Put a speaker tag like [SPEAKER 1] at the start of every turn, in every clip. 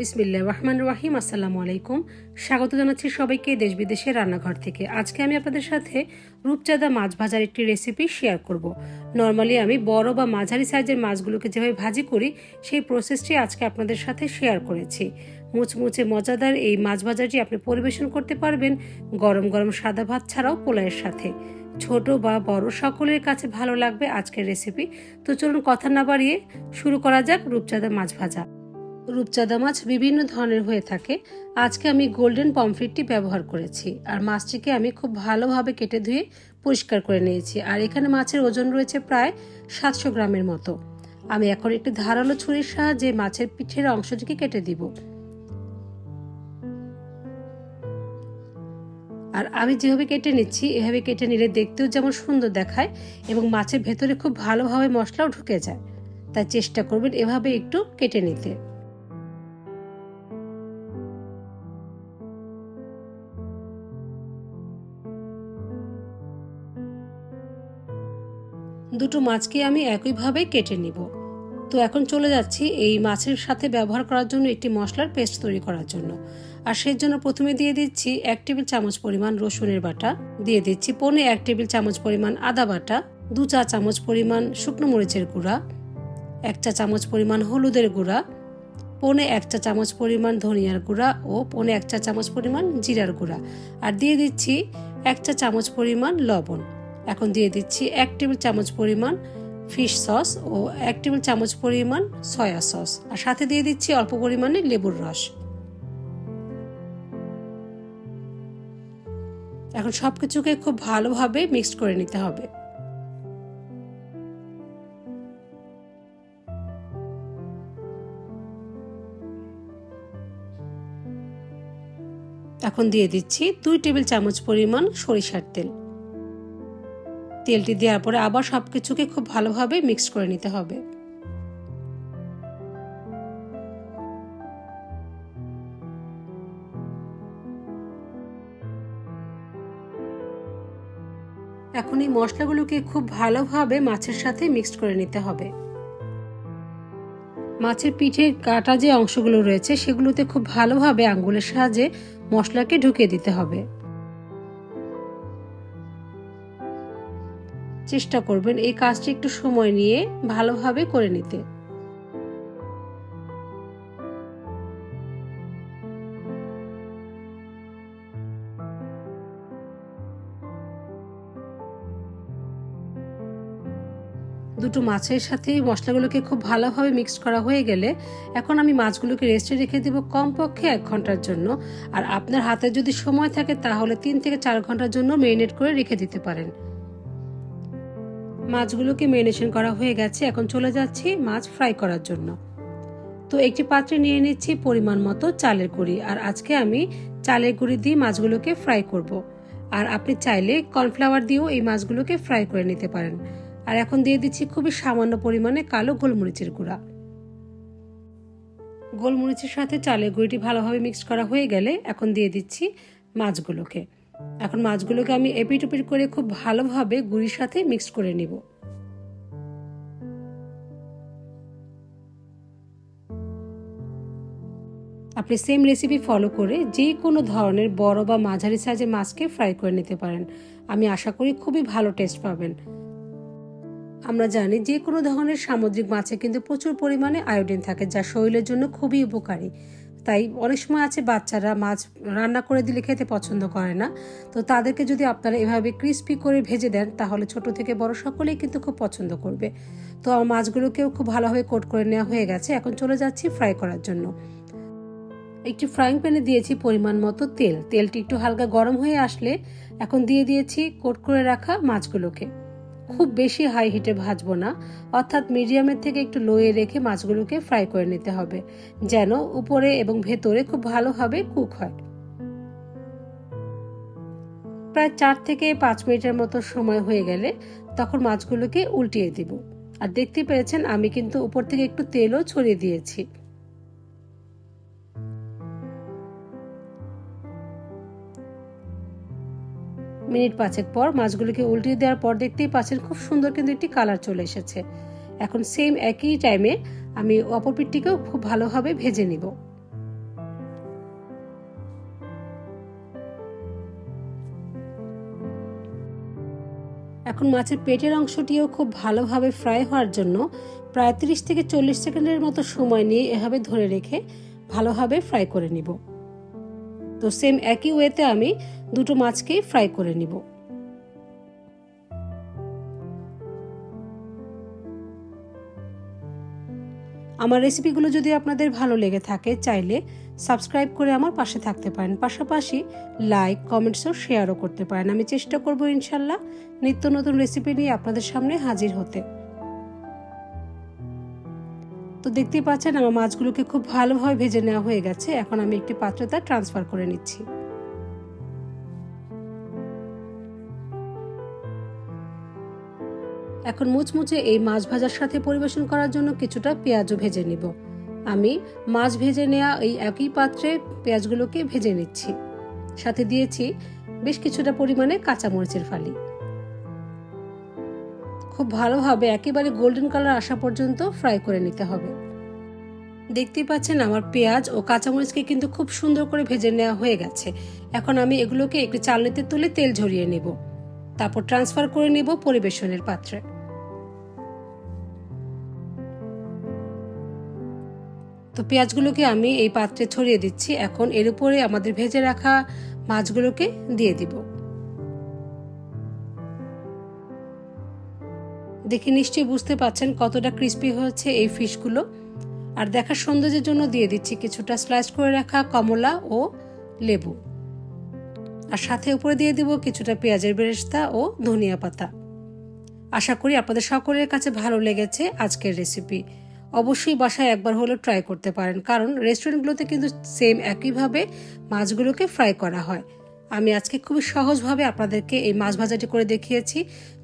[SPEAKER 1] বিসমিল্লাহির রহমানির রহিম। আসসালামু আলাইকুম। স্বাগত জানাচ্ছি সবাইকে দেশ বিদেশের রান্নাঘর থেকে। আজকে আমি আপনাদের সাথে রূপচাঁদা মাছ ভাজার একটি রেসিপি শেয়ার করব। নর্মালি আমি বড় বা মাঝারি সাইজের মাছগুলোকে যেভাবে ভাজি করি সেই প্রসেসটি আজকে আপনাদের সাথে শেয়ার করেছি। মুচমুচে মজাদার এই মাছ ভাজাটি আপনি পরিবেশন করতে পারবেন গরম গরম সাদা ভাত ছাড়াও পোলাওয়ের সাথে। ছোট বা বড় সকলের কাছে ভালো লাগবে আজকের রেসিপি। তো চলুন কথা না বাড়িয়ে শুরু করা যাক রূপচাঁদা মাছ ভাজা। রূপচাঁদা মাছ বিভিন্ন ধরনের হয়ে থাকে। আজকে আমি গোল্ডেন পমফ্রেটটি ব্যবহার করেছি, আর মাছটিকে আমি খুব ভালোভাবে কেটে ধুয়ে পরিষ্কার করে নিয়েছি। আর এখানে মাছের ওজন রয়েছে প্রায় 700 গ্রামের মতো। আমি এখন একটি ধারালো ছুরির সাহায্যে মাছের পিঠের অংশটিকে কেটে দিব। আর আমি যেভাবে কেটে নিচ্ছি এভাবে কেটে নিলে দেখতেও যেমন সুন্দর দেখায় এবং মাছের ভেতরে খুব ভালোভাবে মশলাও ঢুকে যায়। তাই চেষ্টা করবেন এভাবে একটু কেটে নিতে। দুটো মাছকে আমি একইভাবে কেটে নিব। তো এখন চলে যাচ্ছি এই মাছের সাথে ব্যবহার করার জন্য একটি মশলার পেস্ট তৈরি করার জন্য। আর সেই জন্য প্রথমে দিয়ে দিচ্ছি 1 টেবিল চামচ পরিমাণ রসুনের বাটা, দিয়ে দিচ্ছি 1 টেবিল চামচ পরিমাণ আদা বাটা, 2 চা চামচ পরিমাণ শুকনো মরিচের গুঁড়া, 1 চা চামচ পরিমাণ হলুদের গুঁড়া, 1 চা চামচ পরিমাণ ধনিয়ার গুঁড়া ও 1 চা চামচ পরিমাণ জিরার গুঁড়া, আর দিয়ে দিচ্ছি 1 চা চামচ পরিমাণ লবণ। এখন দিয়ে দিচ্ছি 1 টেবিল চামচ পরিমাণ ফিশ সস ও 1 টেবিল চামচ পরিমাণ সয়া সস, আর সাথে দিয়ে দিচ্ছি অল্প পরিমাণে লেবুর রস। এখন সবকিছুকে খুব ভালোভাবে মিক্সড করে নিতে হবে। এখন দিয়ে দিচ্ছি 2 টেবিল চামচ পরিমাণ সরিষার তেল। তেলটি দেওয়ার পরে আবার সবকিছুকে খুব ভালোভাবে মিক্স করে নিতে হবে। এখন এই মশলাগুলোকে খুব ভালোভাবে মাছের সাথে মিক্সড করে নিতে হবে। মাছের পিঠের কাটা যে অংশগুলো রয়েছে সেগুলোতে খুব ভালোভাবে আঙ্গুলের সাহায্যে মশলাকে ঢুকিয়ে দিতে হবে। চেষ্টা করবেন এই কাজটি একটু সময় নিয়ে ভালোভাবে করে নিতে। দুটো মাছের সাথে মশলাগুলোকে খুব ভালোভাবে মিক্স করা হয়ে গেলে এখন আমি মাছগুলোকে রেস্টে রেখে দেব কমপক্ষে 1 ঘন্টার জন্য। আর আপনার হাতে যদি সময় থাকে তাহলে 3 থেকে 4 ঘন্টার জন্য মেরিনেট করে রেখে দিতে পারেন। মাছগুলোকে মেরিনেশন করা হয়ে গেছে, এখন চলে যাচ্ছি মাছ ফ্রাই করার জন্য। তো একটি পাত্রে নিয়ে নিচ্ছি পরিমাণ মতো চালের গুঁড়ি, আর আজকে আমি চালের গুঁড়ি দিয়ে মাছগুলোকে ফ্রাই করব। আর আপনি চাইলে কর্নফ্লাওয়ার দিয়েও এই মাছগুলোকে ফ্রাই করে নিতে পারেন। আর এখন দিয়ে দিচ্ছি খুবই সামান্য পরিমাণে কালো গোলমরিচের গুঁড়া। গোলমরিচের সাথে চালের গুঁড়িটি ভালোভাবে মিক্স করা হয়ে গেলে এখন দিয়ে দিচ্ছি মাছগুলোকে। এখন মাছগুলোকে আমি এপিট ওপিট করে খুব ভালোভাবে গুঁড়ির সাথে মিক্স করে নিব। আপনি সেম রেসিপি ফলো করে যে কোনো ধরনের বড় বা মাঝারি সাইজের মাছকে ফ্রাই করে নিতে পারেন। আমি আশা করি খুবই ভালো টেস্ট পাবেন। আমরা জানি যে কোনো ধরনের সামুদ্রিক মাছে কিন্তু প্রচুর পরিমাণে আয়োডিন থাকে, যা শরীরের জন্য খুবই উপকারী। তাই অনেক সময় আছে বাচ্চারা মাছ রান্না করে দিলে খেতে পছন্দ করে না। তো তাদেরকে যদি আপনারা এভাবে ক্রিস্পি করে ভেজে দেন তাহলে ছোট থেকে বড় সকলেই কিন্তু খুব পছন্দ করবে। তো আমার মাছগুলোকেও খুব ভালোভাবে কোট করে নেওয়া হয়ে গেছে, এখন চলে যাচ্ছি ফ্রাই করার জন্য। একটি ফ্রাইং প্যানে দিয়েছি পরিমাণ মতো তেল। তেলটি একটু হালকা গরম হয়ে আসলে এখন দিয়ে দিয়েছি কোট করে রাখা মাছগুলোকে। খুব বেশি হাই হিটে ভাজবো না, অর্থাৎ মিডিয়ামের থেকে একটু লোয়ে রেখে মাছগুলোকে ফ্রাই করে নিতে হবে, যেন উপরে এবং ভেতরে খুব ভালোভাবে কুক হয়। প্রায় 4 থেকে 5 মিনিটের মতো সময় হয়ে গেলে তখন মাছগুলোকে উল্টিয়ে দিব। আর দেখতে পেয়েছেন আমি কিন্তু উপর থেকে একটু তেলও ছড়িয়ে দিয়েছি। মিনিট 5 পর মাছগুলোকে উল্টিয়ে দেওয়ার পর দেখতেই পাচ্ছেন খুব সুন্দর কিন্তু একটি কালার চলে এসেছে। এখন সেম একই টাইমে আমি অপর পিঠটিকেও খুব ভালোভাবে ভেজে নিব। এখন মাছের পেটের অংশটিও খুব ভালোভাবে ফ্রাই হওয়ার জন্য প্রায় 30 থেকে 40 সেকেন্ডের মতো সময় নিয়ে এভাবে ধরে রেখে ভালোভাবে ফ্রাই করে নিব। তো সেম একই ওয়েতে আমি দুটো মাছকেই ফ্রাই করে নিব। আমার রেসিপিগুলো যদি আপনাদের ভালো লেগে থাকে চাইলে সাবস্ক্রাইব করে আমার পাশে থাকতে পারেন, পাশাপাশি লাইক, কমেন্টস ও শেয়ারও করতে পারেন। আমি চেষ্টা করব ইনশাল্লাহ নিত্য নতুন রেসিপি নিয়ে আপনাদের সামনে হাজির হতে। তো দেখতেই পাচ্ছেন আমার মাছগুলোকে খুব ভালোভাবে ভেজে নেওয়া হয়ে গেছে। এখন আমি একটি পাত্রে তা ট্রান্সফার করে নিচ্ছি। এখন মুচমুচে এই মাছ ভাজার সাথে পরিবেশন করার জন্য কিছুটা পেঁয়াজও ভেজে নিব। আমি মাছ ভেজে নেওয়া এই একই পাত্রে পেঁয়াজগুলোকে ভেজে নিচ্ছি। সাথে দিয়েছি বেশ কিছুটা পরিমাণে কাঁচামরিচের ফালি। খুব ভালোভাবে একেবারে গোল্ডেন কালার আসা পর্যন্ত ফ্রাই করে নিতে হবে। দেখতেই পাচ্ছেন আমার পেঁয়াজ ও কাঁচামরিচকে কিন্তু খুব সুন্দর করে ভেজে নেওয়া হয়ে গেছে। এখন আমি এগুলোকে একটি চালনিতে তুলে তেল ঝরিয়ে নেব, তারপর ট্রান্সফার করে নেব পরিবেশনের পাত্রে। তো পেঁয়াজগুলোকে আমি এই পাত্রে ছড়িয়ে দিচ্ছি। এখন এর উপরে আমাদের ভেজে রাখা মাছগুলোকে দিয়ে দিব। দেখে নিশ্চয়ই বুঝতে পাচ্ছেন কতটা ক্রিস্পি হয়েছে এই ফিশগুলো। আর দেখার সৌন্দর্যের জন্য দিয়ে দিচ্ছি কিছুটা স্লাইস করে রাখা কমলা ও লেবু, আর সাথে উপরে দিয়ে দিব কিছুটা পেঁয়াজের বেরেস্তা ও ধনিয়া পাতা। আশা করি আপনাদের সকলের কাছে ভালো লেগেছে আজকের রেসিপি। অবশ্যই বাসায় একবার হলেও ট্রাই করতে পারেন, কারণ রেস্টুরেন্টগুলোতে কিন্তু সেম একইভাবে মাছগুলোকে ফ্রাই করা হয়। আমি আজকে খুবই সহজভাবে আপনাদেরকে এই মাছ ভাজাটি করে দেখিয়েছি।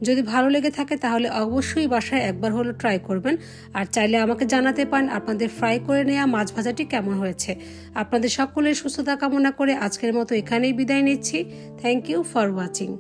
[SPEAKER 1] যদি ভালো লেগে থাকে তাহলে অবশ্যই বাসায় একবার হলেও ট্রাই করবেন। আর চাইলে আমাকে জানাতে পারেন আপনাদের ফ্রাই করে নেওয়া মাছ ভাজাটি কেমন হয়েছে। আপনাদের সকলের সুস্থতা কামনা করে আজকের মতো এখানেই বিদায় নিচ্ছি। Thank you for watching.